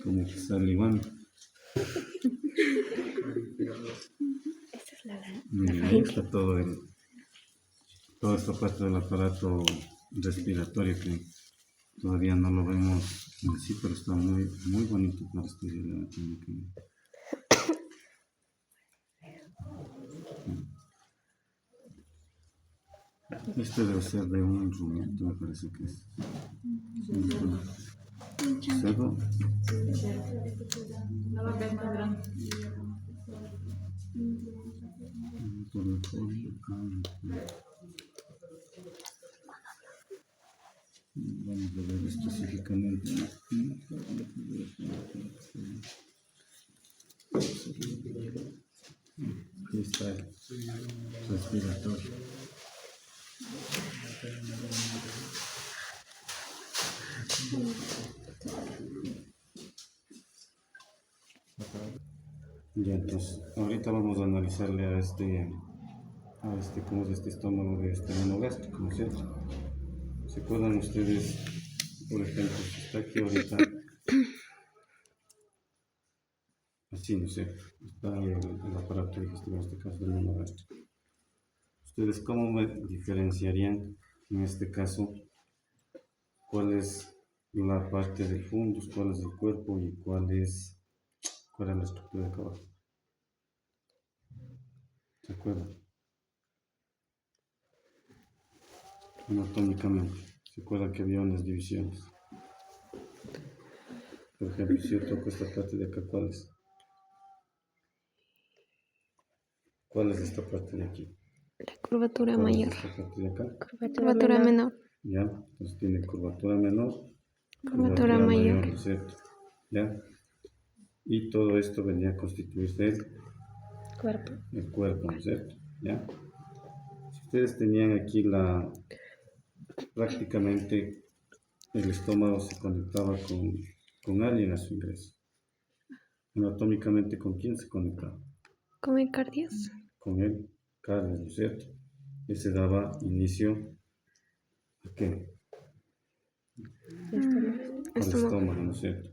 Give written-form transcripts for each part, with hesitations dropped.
Como que sale igual. Esta es la Ahí está todo toda esta parte del aparato respiratorio que todavía no lo vemos en sí, pero está muy, muy bonito para estudiar la anatomía. Este debe ser de un rumiante, me parece que es. Cerdo. Vamos a ver específicamente. Aquí está el respiratorio. Ya, entonces, ahorita vamos a analizarle a ¿cómo es este estómago de este monogástrico, ¿no es cierto? ¿Se acuerdan ustedes, por ejemplo, si está aquí ahorita, así, no sé, está el aparato digestivo, en este caso del monogástrico? ¿Ustedes cómo me diferenciarían, en este caso, cuál es la parte del fundus, cuál es el cuerpo y cuál es la estructura de acá abajo? ¿Se acuerdan? Anatómicamente, ¿se acuerdan que había unas divisiones? Por ejemplo, si yo toco esta parte de acá, ¿cuál es? ¿Cuál es esta parte de aquí? La curvatura ¿Cuál mayor. es esta parte de acá? Curvatura menor. ¿Ya? Entonces tiene curvatura menor, Curvatura mayor. ¿no es cierto? ¿Ya? Y todo esto venía a constituirse el cuerpo, ¿no es cierto? ¿Ya? Si ustedes tenían aquí prácticamente el estómago se conectaba con alguien a su ingreso. Anatómicamente, ¿con quién se conectaba? Con el cardias. Con el cardio, ¿no es cierto? Ese daba inicio ¿a qué? Al estómago, ¿no es cierto?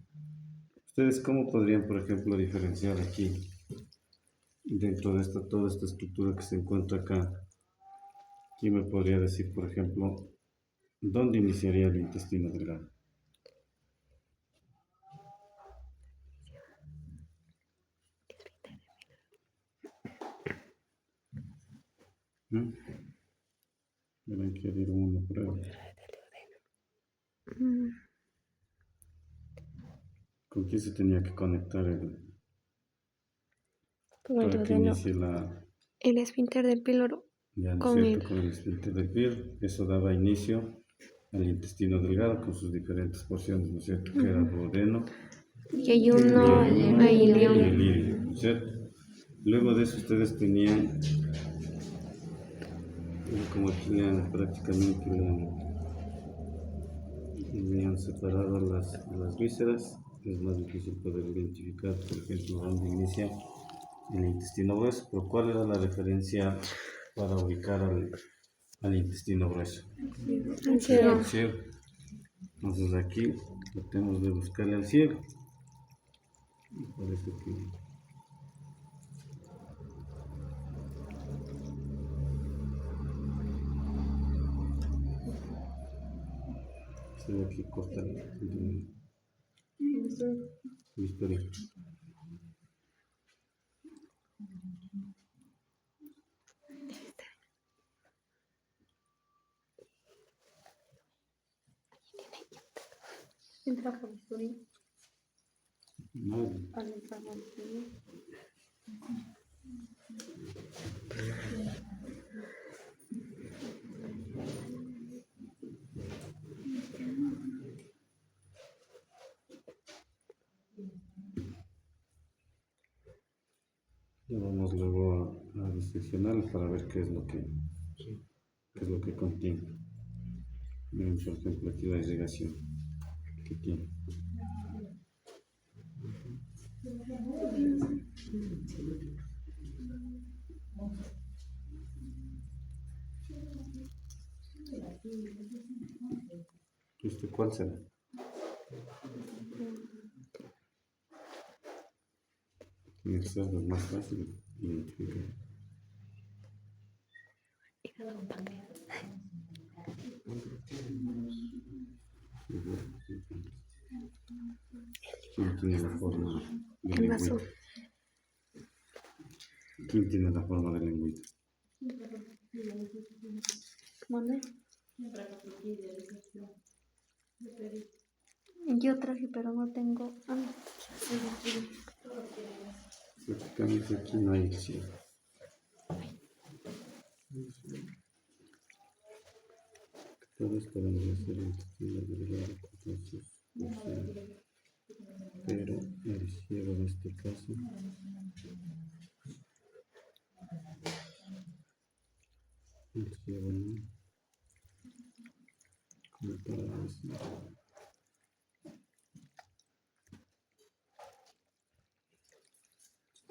¿Ustedes cómo podrían, por ejemplo, diferenciar aquí, dentro de toda esta estructura que se encuentra acá? ¿Quién me podría decir, por ejemplo, dónde iniciaría el intestino delgado? ¿Mm? Verán que dieron una prueba. ¿Con quién se tenía que conectar para que inicie el esfínter del píloro? ya, ¿no es cierto? Con el esfínter del píloro. Eso daba inicio al intestino delgado con sus diferentes porciones, ¿no es cierto? Que era duodeno, Yeyuno, y el ailion. ilion, ¿no es cierto? Luego de eso ustedes tenían, como tenían prácticamente habían separado las vísceras, es más difícil poder identificar, por ejemplo, dónde inicia el intestino grueso, pero ¿cuál era la referencia para ubicar al intestino grueso? El cielo. El cielo. Entonces aquí tratemos de buscarle al cielo. Me parece que se ve aquí corta la historia. Entra por bisturí. No, Al entrar por bisturí. ya vamos luego a diseccionar para ver qué es lo que contiene. Miren, por ejemplo, aquí la irrigación que tiene. ¿Cuál será? En el cerdo es más fácil identificar. ¿Quién tiene la forma de El vaso. lengüita? ¿Quién tiene la forma de lengüita? ¿Mande? Yo traje, pero no tengo. Prácticamente aquí no hay acción. Todo esto vendría a ser el intestino delgado, entonces, pero el ciego en este caso el ciego no, como para decir,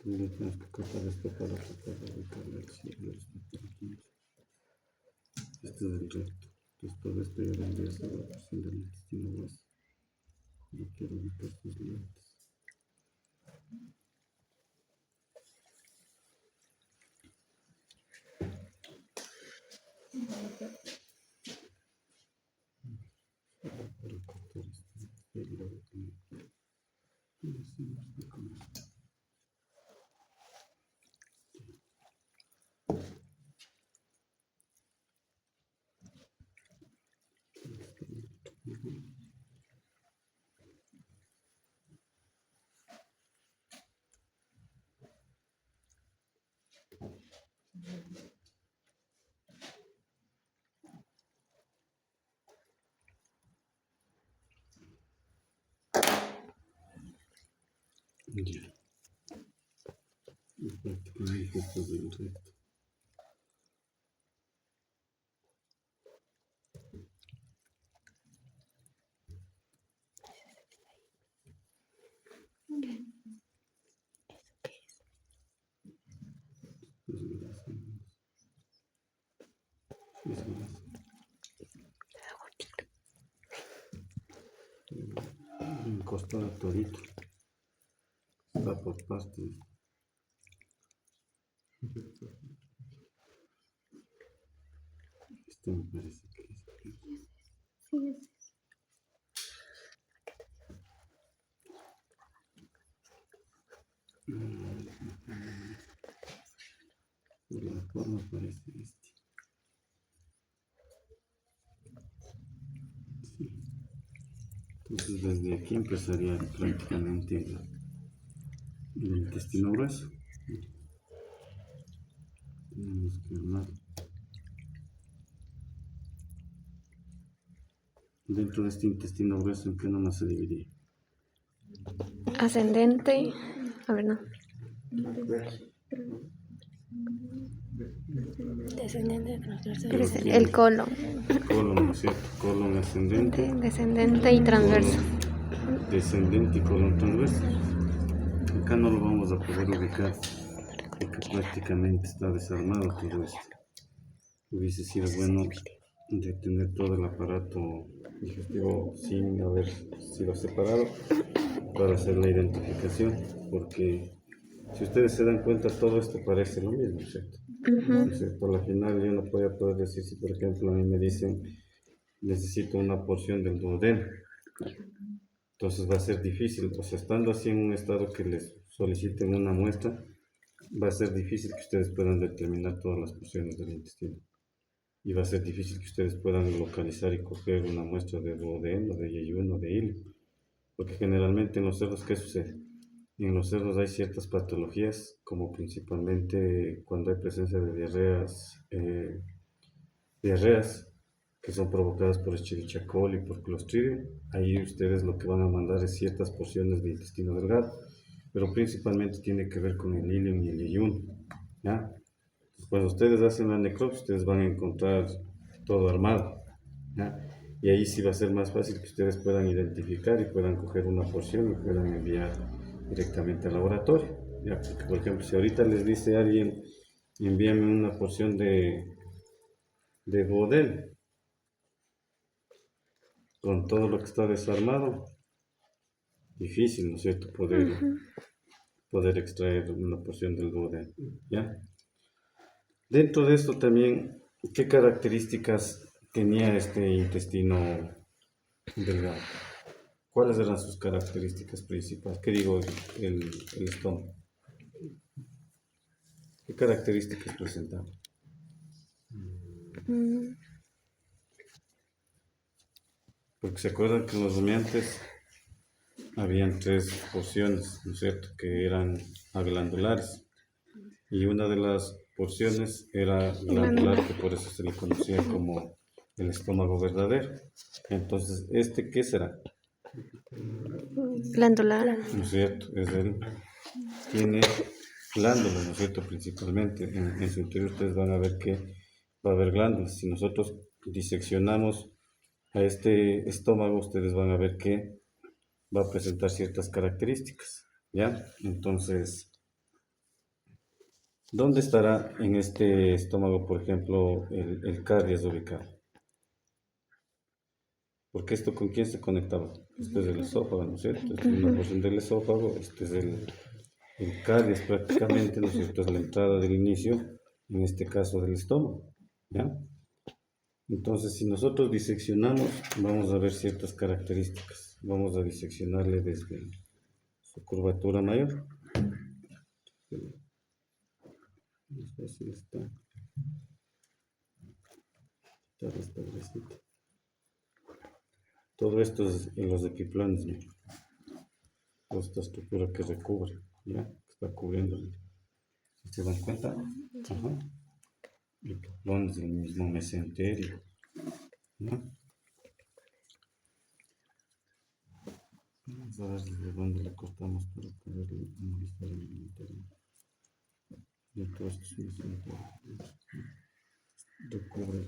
tendríamos que cortar esto para tratar de ubicarle el ciego. Este es el recto. Entonces todo esto ya vendría a ser la porción del intestino grueso. No quiero ubicar sus dientes. Para cortar esto, y luego y hacemos de comer. Ya. Y prácticamente esto es el recto. Es grasa. Es grasa. Un costado todito. Está por partes. Esto me parece que es aquí. Sí, es. Por la forma parece este. Sí. Entonces desde aquí empezaría prácticamente el intestino grueso. Tenemos que armar. Dentro de este intestino grueso, ¿en qué nomás se dividía? Ascendente. A ver, no. Descendente, transversal. El colon. Colon, ¿no es cierto? Colon ascendente, Descendente y transverso. colon descendente y colon transverso. Acá no lo vamos a poder ubicar porque prácticamente está desarmado todo esto. Hubiese sido bueno de tener todo el aparato digestivo sin haber sido separado para hacer la identificación, porque si ustedes se dan cuenta todo esto parece lo mismo, ¿cierto? Entonces, por la final yo no voy a poder decir si por ejemplo a mí me dicen necesito una porción del duodeno, entonces va a ser difícil, o sea, estando así en un estado que les soliciten una muestra, va a ser difícil que ustedes puedan determinar todas las porciones del intestino. Y va a ser difícil que ustedes puedan localizar y coger una muestra de duodeno, de yeyuno, de hilo. Porque generalmente en los cerdos, ¿qué sucede? En los cerdos hay ciertas patologías, como principalmente cuando hay presencia de diarreas que son provocadas por Escherichia coli y por Clostridium. Ahí ustedes lo que van a mandar es ciertas porciones de intestino delgado, pero principalmente tiene que ver con el ilium y el yeyuno, ¿ya? Cuando ustedes hacen la necropsia, ustedes van a encontrar todo armado, ¿ya? Y ahí sí va a ser más fácil que ustedes puedan identificar y puedan coger una porción y puedan enviar directamente al laboratorio, ¿ya? Porque, por ejemplo, si ahorita les dice a alguien, envíame una porción de duodeno con todo lo que está desarmado, difícil, ¿no es cierto?, poder extraer una porción del duodeno, ¿ya? Dentro de esto también, ¿qué características tenía este intestino delgado? ¿Cuáles eran sus características principales? ¿Qué digo? El estómago. ¿Qué características presentaba? Mm, Porque se acuerdan que en los rumiantes habían tres porciones, ¿no es cierto?, que eran aglandulares. Y una de las porciones era glandular, que por eso se le conocía como el estómago verdadero. Entonces, ¿qué será? Glandular. ¿No es cierto? Tiene glándulas, ¿no es cierto? Principalmente en su interior ustedes van a ver que va a haber glándulas. Si nosotros diseccionamos a este estómago, ustedes van a ver que va a presentar ciertas características, ¿ya? Entonces, ¿dónde estará en este estómago, por ejemplo, el cardias ubicado? Porque esto con quién se conectaba. Este es el esófago, ¿no es cierto? Esta es una porción del esófago, este es el cardias prácticamente, ¿no es cierto? Es la entrada del inicio, en este caso del estómago, ¿ya? Entonces, si nosotros diseccionamos, vamos a ver ciertas características. Vamos a diseccionarle desde su curvatura mayor. No sé si está restablecido. Todo esto es en los equiplones, ¿no? Toda esta estructura que recubre, ¿ya? Que está cubriendo. ¿Si se dan cuenta? Ajá. Equiplones del mismo mesenterio, ¿no? Vamos a ver desde dónde le cortamos para poder analizar el interior. De todo esto es mesenterio. Recubre.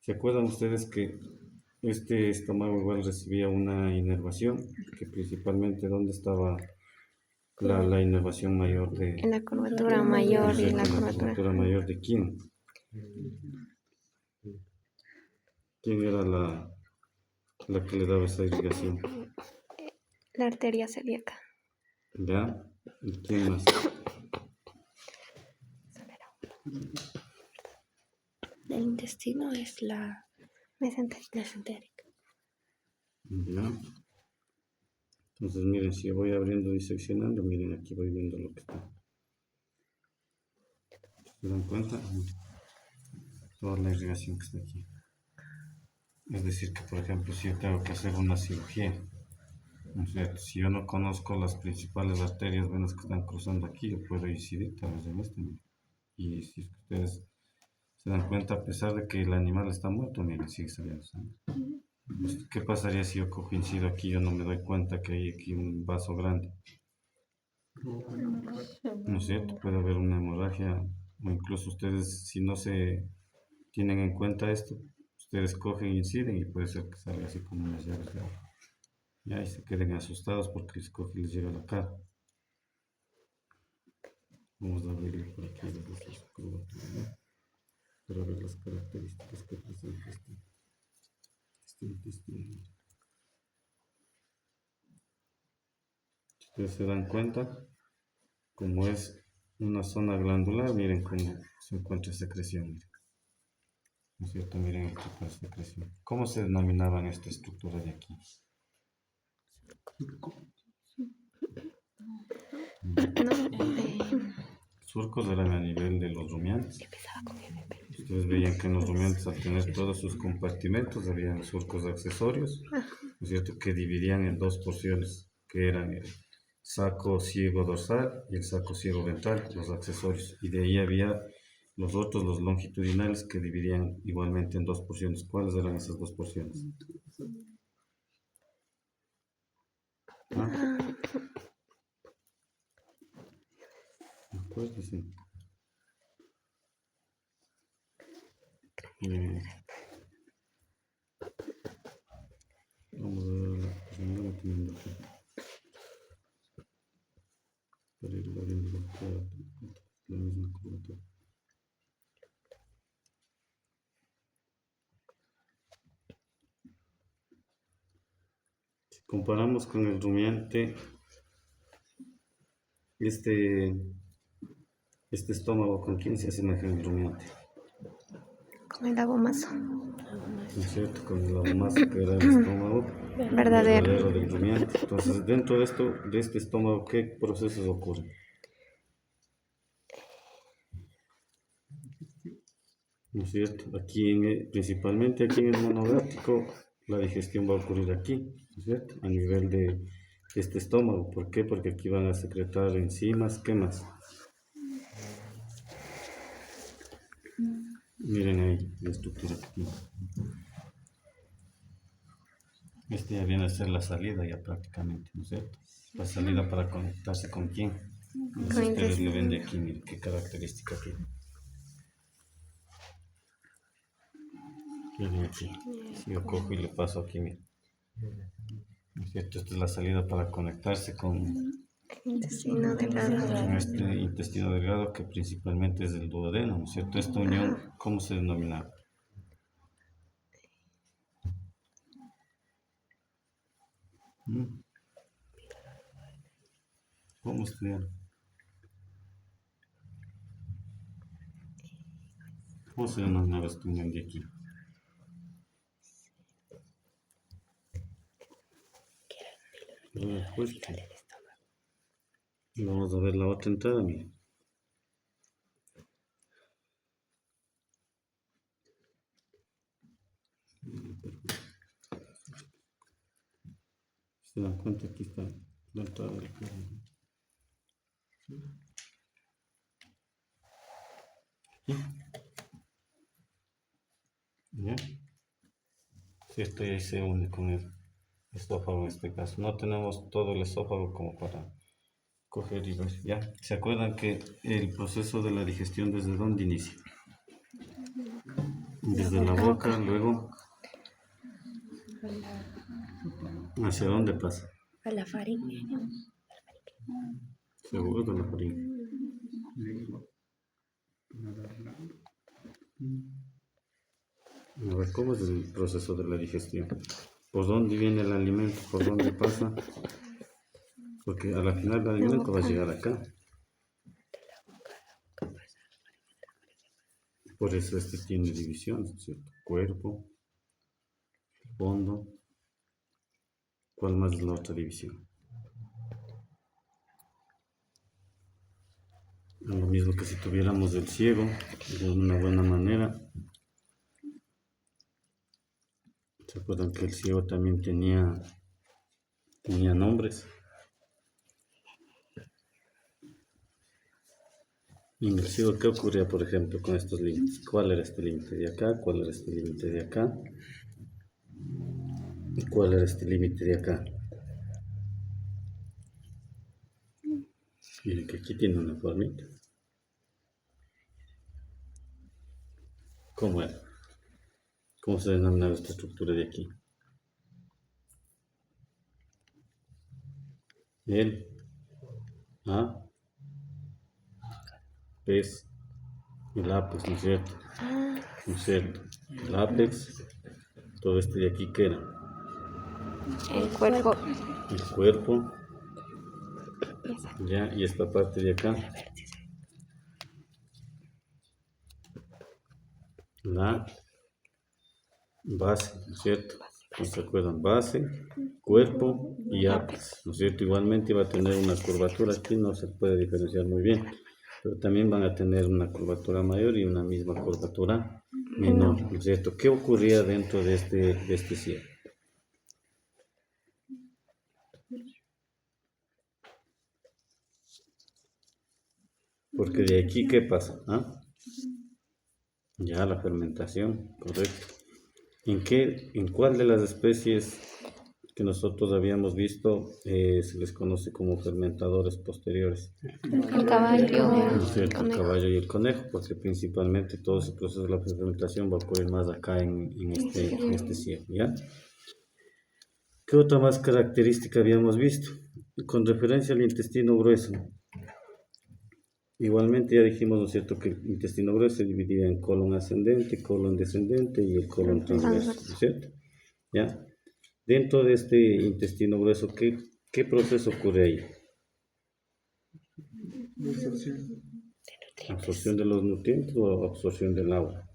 ¿Se acuerdan ustedes que este estómago igual recibía una inervación? Que principalmente, ¿dónde estaba la inervación mayor En la curvatura mayor y la la curvatura. curvatura mayor de quién? ¿Quién era la que le daba esa irrigación? La arteria celíaca. ¿Ya? ¿Y quién más? El intestino es la Mesentérica. mesentérica. ¿Ya? Entonces, miren, si yo voy abriendo y seccionando, miren, aquí voy viendo lo que está. ¿Se dan cuenta? Toda la irrigación que está aquí. Es decir, que por ejemplo, si yo tengo que hacer una cirugía, ¿no es cierto? Si yo no conozco las principales arterias venas que están cruzando aquí, yo puedo incidir tal vez en este. Miren. Y si es que ustedes se dan cuenta, a pesar de que el animal está muerto, miren, sigue saliendo sangre. Pues, ¿qué pasaría si yo cojo incido aquí y yo no me doy cuenta que hay aquí un vaso grande? ¿No es cierto? Puede haber una hemorragia, o incluso ustedes, si no se tienen en cuenta esto, ustedes cogen, inciden y puede ser que salga así como unas llaves de agua. Ya, y se queden asustados porque les coge y les llega a la cara. Vamos a abrirle por aquí desde su curvatura, ¿no? Para ver las características que presenta este intestino. Si ustedes se dan cuenta, como es una zona glandular, miren cómo se encuentra secreción. Miren. ¿No es cierto? Miren el tipo de secreción. ¿Cómo se denominaban esta estructura de aquí? Surcos eran a nivel de los rumiantes. Ustedes veían que en los rumiantes, al tener todos sus compartimentos, habían surcos accesorios, ¿no es cierto?, que dividían en dos porciones, que eran el saco ciego dorsal y el saco ciego ventral, los accesorios. Y de ahí había los otros, los longitudinales, que dividían igualmente en dos porciones. ¿Cuáles eran esas dos porciones? ¿Ah? Acuérdense. Vamos a ver la porción que teniendo aquí. Para ir viendo la misma curvatura. Comparamos con el rumiante, este estómago, ¿con quién se asemeja el rumiante? Con el abomazo. ¿No es cierto? Con el abomazo, que era el estómago Verdadero. verdadero del rumiante. Entonces, dentro de este estómago, ¿qué procesos ocurren? ¿No es cierto? Principalmente aquí en el monogástrico, la digestión va a ocurrir aquí, ¿no es cierto? A nivel de este estómago. ¿Por qué? Porque aquí van a secretar enzimas. ¿Qué más? Miren ahí la estructura. Este ya viene a ser la salida ya prácticamente, ¿no es cierto? La salida para conectarse con quién. Con Si ustedes lo intestino. ven de aquí, miren qué característica tiene. Miren aquí. Si yo cojo y le paso aquí, miren. ¿No es cierto? Esta es la salida para conectarse con Intestino delgado. este intestino delgado, que principalmente es el duodeno, ¿no es cierto? Esta unión, ¿cómo se denomina? ¿Cómo estudiar? ¿Cómo se denomina esta unión de aquí? Y vamos a ver la otra entrada, miren. Se dan cuenta, aquí está la entrada del cuerpo. Aquí. ¿Ya? Si esto ya se une con el esófago en este caso. No tenemos todo el esófago como para coger y ver. ¿Ya? ¿Se acuerdan que el proceso de la digestión desde dónde inicia? Desde la boca, luego ¿hacia dónde pasa? A la faringe. Seguro de la faringe. A ver, ¿cómo es el proceso de la digestión? ¿Por dónde viene el alimento? ¿Por dónde pasa? Porque a la final el alimento va a llegar acá. Por eso este tiene divisiones, ¿cierto? Cuerpo, fondo. ¿Cuál más es la otra división? Lo mismo que si tuviéramos el ciego, de una buena manera. ¿Se acuerdan que el ciego también tenía nombres? Y en el ciego, ¿qué ocurría, por ejemplo, con estos límites? ¿Cuál era este límite de acá? ¿Cuál era este límite de acá? ¿Y cuál era este límite de acá? Miren que aquí tiene una formita. ¿Cómo era? ¿Cómo se denominaba esta estructura de aquí? El apex, el apex, ¿no es cierto? ¿No es cierto? El apex, todo este de aquí, ¿qué era? El cuerpo. El cuerpo, ya, y esta parte de acá, la base, ¿no es cierto? ¿No se acuerdan? Base, cuerpo y apex, ¿no es cierto? Igualmente va a tener una curvatura, aquí no se puede diferenciar muy bien, pero también van a tener una curvatura mayor y una misma curvatura menor, ¿no es cierto? ¿Qué ocurría dentro de este cierre? Porque de aquí, ¿qué pasa? ¿Ah? Ya la fermentación, correcto. ¿En cuál de las especies que nosotros habíamos visto se les conoce como fermentadores posteriores? El caballo. ¿No es cierto? El caballo y el conejo, porque principalmente todo ese proceso de la fermentación va a ocurrir más acá en este cierre, ¿ya? ¿Qué otra más característica habíamos visto? Con referencia al intestino grueso. Igualmente ya dijimos, ¿no es cierto?, que el intestino grueso se dividía en colon ascendente, colon descendente y el colon transverso, ¿no es cierto? ¿Ya? Dentro de este intestino grueso, ¿qué proceso ocurre ahí? ¿Absorción de los nutrientes o absorción del agua?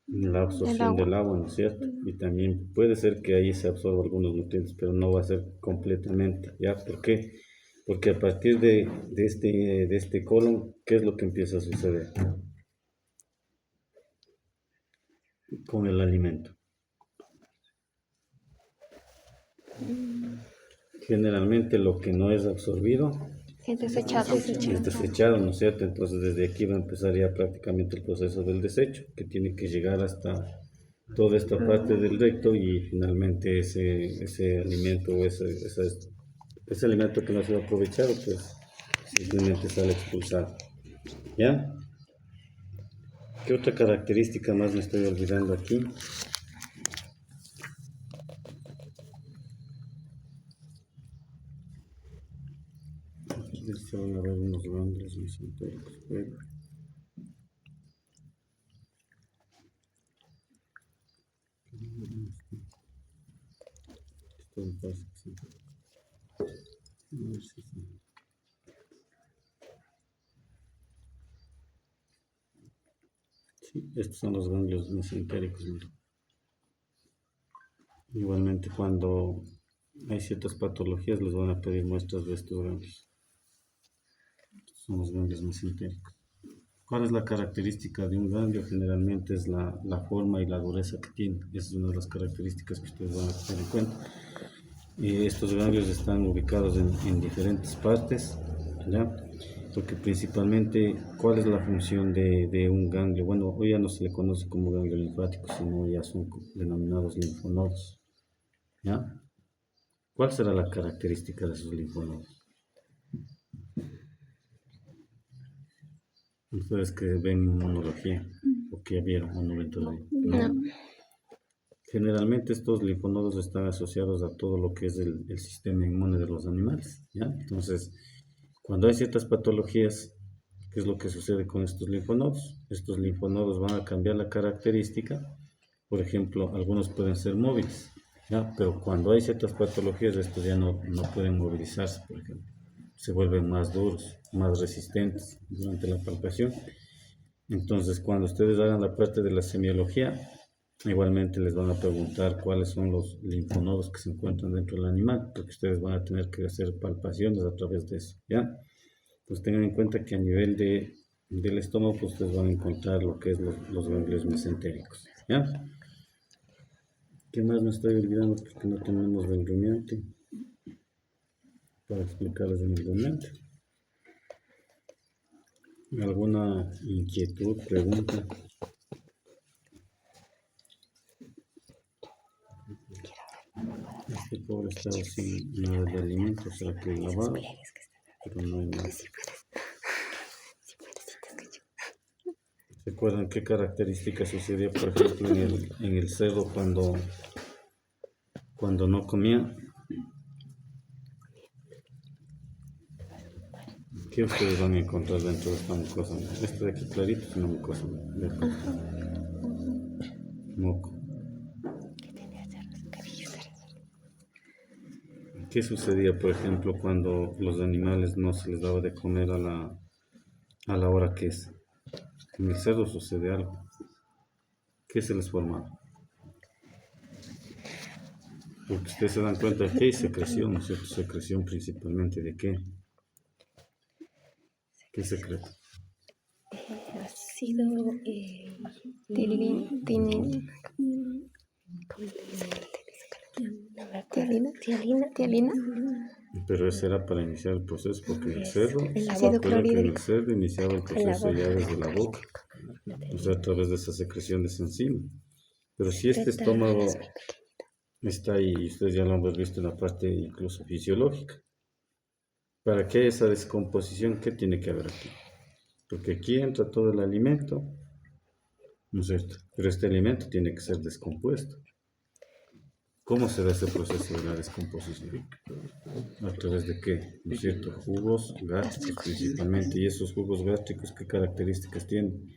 La absorción del agua, ¿no es cierto? Y también puede ser que ahí se absorban algunos nutrientes, pero no va a ser completamente, ¿ya? ¿Por qué? Porque a partir de este colon, ¿qué es lo que empieza a suceder con el alimento? Generalmente lo que no es absorbido Es desechado. es desechado, ¿no es cierto? Entonces desde aquí va a empezar ya prácticamente el proceso del desecho, que tiene que llegar hasta toda esta parte del recto y finalmente ese alimento o ese alimento que no ha sido aprovechado, pues simplemente sale expulsado. ¿Ya? ¿Qué otra característica más me estoy olvidando aquí? Se van a ver unos ganglios mesentéricos, pero esto me parece que sí. A ver si sí. Sí, estos son los ganglios mesentéricos. Mira. Igualmente cuando hay ciertas patologías les van a pedir muestras de estos ganglios. Estos son los ganglios mesentéricos. ¿Cuál es la característica de un ganglio? Generalmente es la forma y la dureza que tiene. Esa es una de las características que ustedes van a tener en cuenta. Estos ganglios están ubicados en diferentes partes, ¿ya? Porque principalmente, ¿cuál es la función de un ganglio? Bueno, hoy ya no se le conoce como ganglio linfático, sino ya son denominados linfonodos, ¿ya? ¿Cuál será la característica de esos linfonodos? Ustedes que ven inmunología, o que vieron un momento de... No. Generalmente estos linfonodos están asociados a todo lo que es el sistema inmune de los animales, ¿ya? Entonces, cuando hay ciertas patologías, ¿qué es lo que sucede con estos linfonodos? Estos linfonodos van a cambiar la característica. Por ejemplo, algunos pueden ser móviles, ¿ya? Pero cuando hay ciertas patologías, estos ya no pueden movilizarse, por ejemplo. Se vuelven más duros, más resistentes durante la palpación. Entonces, cuando ustedes hagan la parte de la semiología, igualmente les van a preguntar cuáles son los linfonodos que se encuentran dentro del animal, porque ustedes van a tener que hacer palpaciones a través de eso, ¿ya? Pues tengan en cuenta que a nivel del estómago, pues ustedes van a encontrar lo que es los ganglios mesentéricos, ¿ya? ¿Qué más me estoy olvidando? Porque no tenemos del rumiante para explicarles en el rumiante. ¿Alguna inquietud, pregunta? Este pobre estaba sin nada de alimento, o sea que lavado, pero no hay nada. ¿Se acuerdan qué características sucedía, por ejemplo, en el cerdo cuando no comía? ¿Qué ustedes van a encontrar dentro de esta mucosa? Este de aquí clarito es una mucosa de acá. Moco. ¿Qué sucedía, por ejemplo, cuando los animales no se les daba de comer a la hora que es? En el cerdo sucede algo. ¿Qué se les formaba? Porque ustedes se dan cuenta que hay secreción, ¿no es cierto? Secreción principalmente ¿de qué? ¿Qué secreto? Ácido tialina. Pero ese era para iniciar el proceso, porque en el cerdo, Ácido recuerden que en el clorhídrico. cerdo iniciaba el proceso ya desde la boca, o sea, a través de esa secreción de esa enzima. Pero si este estómago está ahí, y ustedes ya lo han visto en la parte incluso fisiológica, para que haya esa descomposición, ¿qué tiene que haber aquí? Porque aquí entra todo el alimento, ¿no es cierto? Pero este alimento tiene que ser descompuesto. ¿Cómo se da ese proceso de la descomposición? ¿A través de qué? ¿No es cierto? Jugos gástricos principalmente. ¿Y esos jugos gástricos qué características tienen?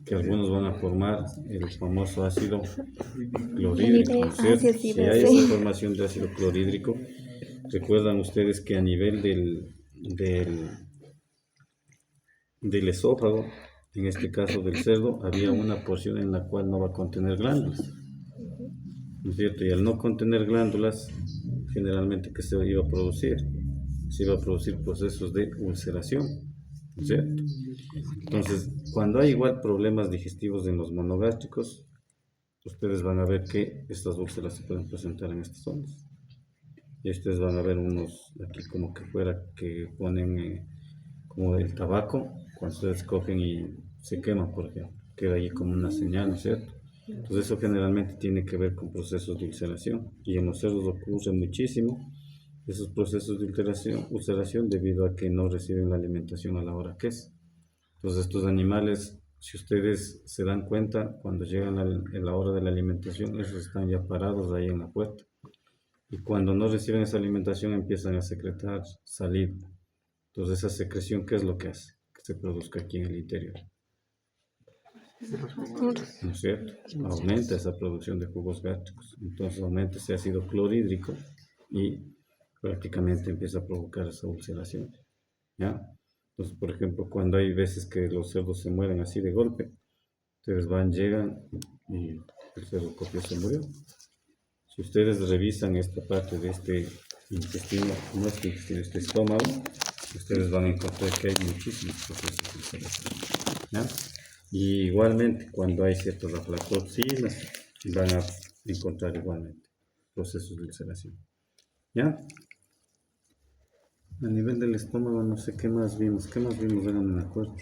que algunos van a formar el famoso ácido clorhídrico, ¿no es cierto? sí, Si hay esa formación de ácido clorhídrico, recuerdan ustedes que a nivel del esófago, en este caso del cerdo, había una porción en la cual no va a contener glándulas, ¿no es cierto? Y al no contener glándulas, generalmente, ¿qué se iba a producir? Se iba a producir procesos de ulceración, ¿no es cierto? Entonces, cuando hay igual problemas digestivos en los monogástricos, ustedes van a ver que estas úlceras se pueden presentar en estas zonas. Y ustedes van a ver unos aquí como que fuera que ponen como el tabaco, cuando ustedes cogen y se queman, por ejemplo, queda ahí como una señal, ¿no es cierto? Entonces eso generalmente tiene que ver con procesos de ulceración y en los cerdos ocurre muchísimo esos procesos de ulceración debido a que no reciben la alimentación a la hora que es. Entonces estos animales, si ustedes se dan cuenta, cuando llegan a la hora de la alimentación, esos están ya parados ahí en la puerta. Y cuando no reciben esa alimentación empiezan a secretar saliva. Entonces esa secreción, ¿qué es lo que hace? Que se produzca aquí en el interior, ¿no es cierto? Aumenta esa producción de jugos gástricos. Entonces aumenta ese ácido clorhídrico y prácticamente empieza a provocar esa ulceración, ¿ya? Entonces, por ejemplo, cuando hay veces que los cerdos se mueren así de golpe, ustedes van, llegan y el cerdo copio se murió. Si ustedes revisan esta parte de este intestino, no este intestino, este estómago, ustedes van a encontrar que hay muchísimos procesos de ulceración, ¿ya? Y igualmente, cuando hay ciertas aflatoxinas, van a encontrar igualmente procesos de ulceración, ¿ya? A nivel del estómago, no sé qué más vimos, ahora no me acuerdo.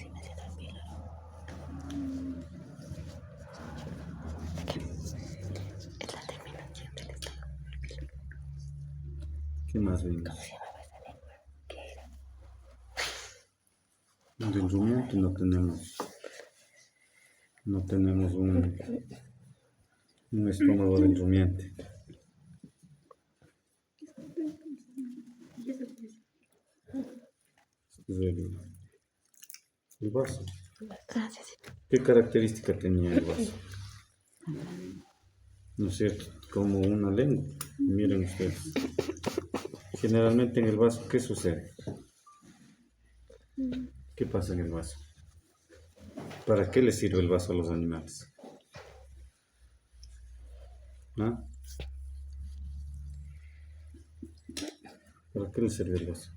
¿Qué más vimos? Del rumiante no tenemos un estómago del rumiante. El vaso. ¿Qué característica tenía el vaso? ¿No es cierto? Como una lengua. Miren ustedes. Generalmente en el vaso, ¿qué sucede? ¿Qué pasa en el vaso? ¿Para qué le sirve el vaso a los animales? ¿Ah? ¿Para qué le sirve el vaso?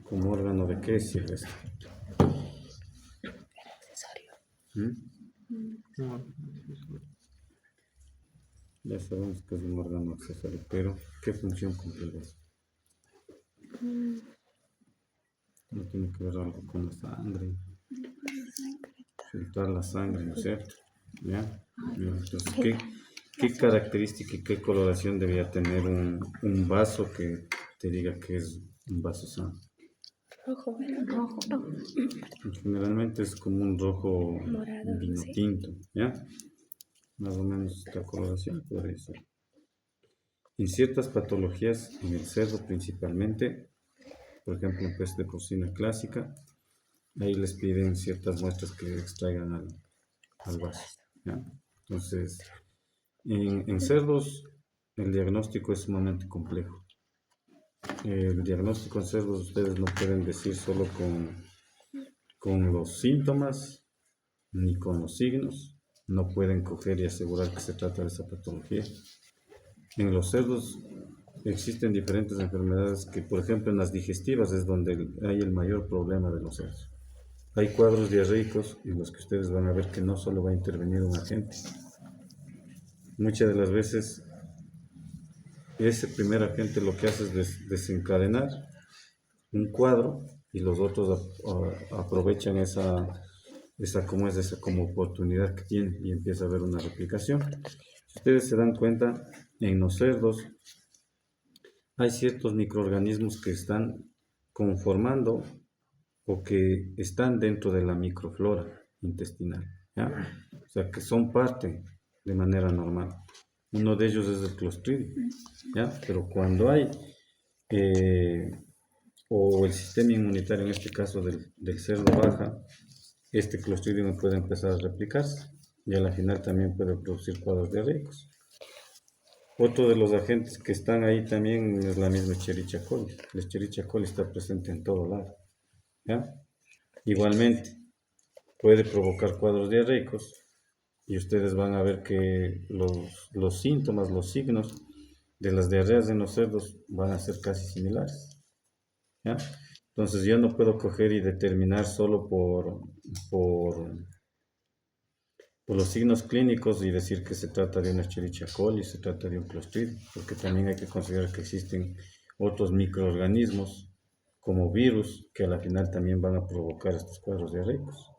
¿Como órgano de qué sirve esto? ¿Mm? Ya sabemos que es un órgano accesorio, pero ¿qué función cumple el vaso? No tiene que ver algo con la sangre, filtrar la sangre, ¿no es cierto? ¿Ya? Entonces, ¿qué característica y qué coloración debería tener un vaso que te diga que es un vaso sano? Rojo. Generalmente es como un rojo Morado, vino sí. tinto, ¿ya? Más o menos esta coloración podría ser. En ciertas patologías, en el cerdo principalmente, por ejemplo en peste porcina clásica, ahí les piden ciertas muestras que extraigan al vaso, ¿ya? Entonces, en cerdos el diagnóstico es sumamente complejo. El diagnóstico en cerdos ustedes no pueden decir solo con los síntomas ni con los signos, no pueden coger y asegurar que se trata de esa patología. En los cerdos existen diferentes enfermedades que, por ejemplo, en las digestivas es donde hay el mayor problema de los cerdos. Hay cuadros diarreicos en los que ustedes van a ver que no solo va a intervenir un agente. Muchas de las veces ese primer agente lo que hace es desencadenar un cuadro y los otros aprovechan esa como oportunidad que tienen y empieza a haber una replicación. Si ustedes se dan cuenta, en los cerdos hay ciertos microorganismos que están conformando o que están dentro de la microflora intestinal, ¿ya? O sea, que son parte de manera normal. Uno de ellos es el Clostridium, ¿ya? Pero cuando hay o el sistema inmunitario, en este caso del cerdo baja, este Clostridium puede empezar a replicarse y a la final también puede producir cuadros diarreicos. Otro de los agentes que están ahí también es la misma Escherichia coli. La Escherichia coli está presente en todo lado, ¿ya? Igualmente, puede provocar cuadros diarreicos y ustedes van a ver que los síntomas, los signos de las diarreas en los cerdos van a ser casi similares, ¿ya? Entonces yo no puedo coger y determinar solo por los signos clínicos y decir que se trata de una Escherichia coli, se trata de un Clostridium, porque también hay que considerar que existen otros microorganismos como virus que a la final también van a provocar estos cuadros diarreicos,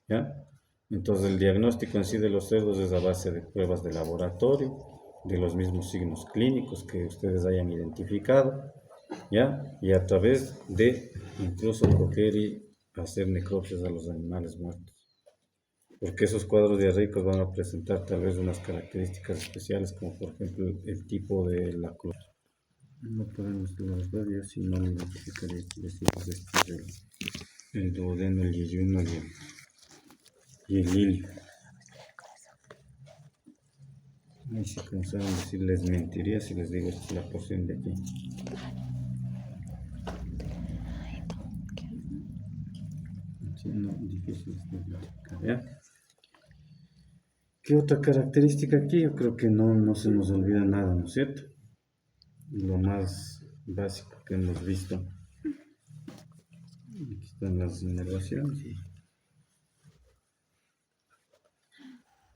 ¿ya? Entonces el diagnóstico en sí de los cerdos es a base de pruebas de laboratorio, de los mismos signos clínicos que ustedes hayan identificado, ¿ya? Y a través de incluso coger y hacer necropsias a los animales muertos. Porque esos cuadros diarreicos van a presentar tal vez unas características especiales, como por ejemplo el tipo de la cruz. No podemos los varios, si no lo identificaría. Este es el duodeno, el yeyuno y el lilio. Ahí sí, como saben decir, les mentiría si les digo esta es la porción de aquí. Sí, no, difícil de identificar, ¿ya? ¿Qué otra característica aquí? Yo creo que no se nos olvida nada, ¿no es cierto? Lo más básico que hemos visto. Aquí están las inervaciones.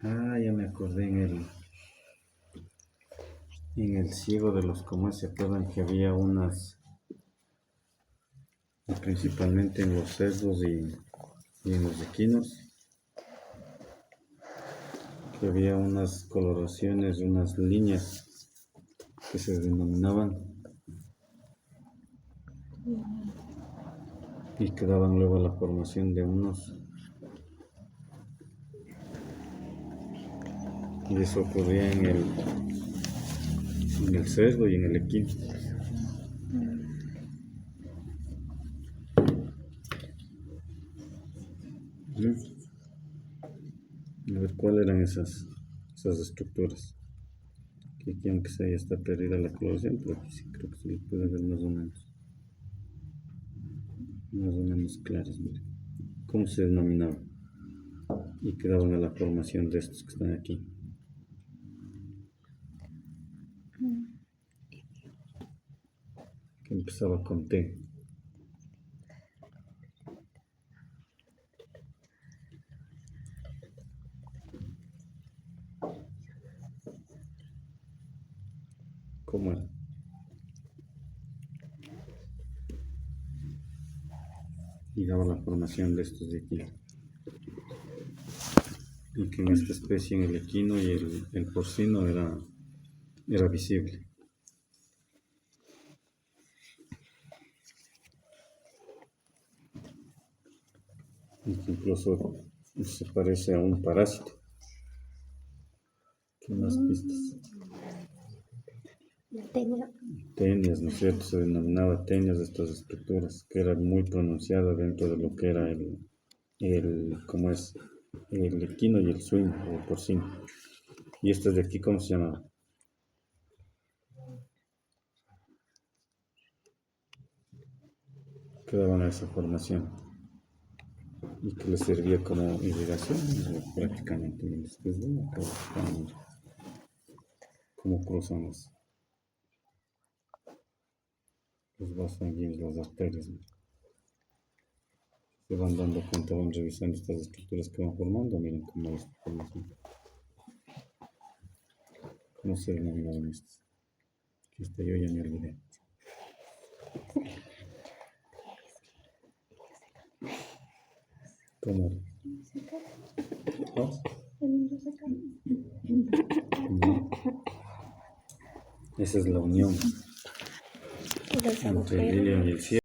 Ah, ya me acordé en el ciego de los comas, ¿se acuerdan que había unas, principalmente en los cerdos y en los equinos, que había unas coloraciones, unas líneas que se denominaban y que daban luego la formación de unos, y eso ocurría en el cerdo y en el equino. A ver cuáles eran esas estructuras. Que aquí, aunque sea, ya está perdida la coloración, pero aquí sí creo que se le puede ver más o menos claras. Miren cómo se denominaban y quedaban a la formación de estos que están aquí. Que empezaba con T. ¿Cómo era? Y daba la formación de estos de aquí. Y que en esta especie, en el equino y el porcino, era visible. Y que incluso se parece a un parásito. ¿Qué más pistas? Tenias, ¿no es cierto? Se denominaba tenias de estas estructuras, que era muy pronunciada dentro de lo que era ¿cómo es? El equino y el suino, o el porcino. Y estos de aquí, ¿cómo se llama? Quedaban a esa formación y que les servía como irrigación, prácticamente. Y después de acá están cómo cruzan los vasos sanguíneos, las arterias, ¿no? Se van dando cuenta, van revisando estas estructuras que van formando. Miren cómo es esta formación. ¿Cómo se denominaban estas? Aquí está, yo ya me olvidé. ¿Cómo era? ¿No? No. Esa es la unión entre el hilo y el cielo.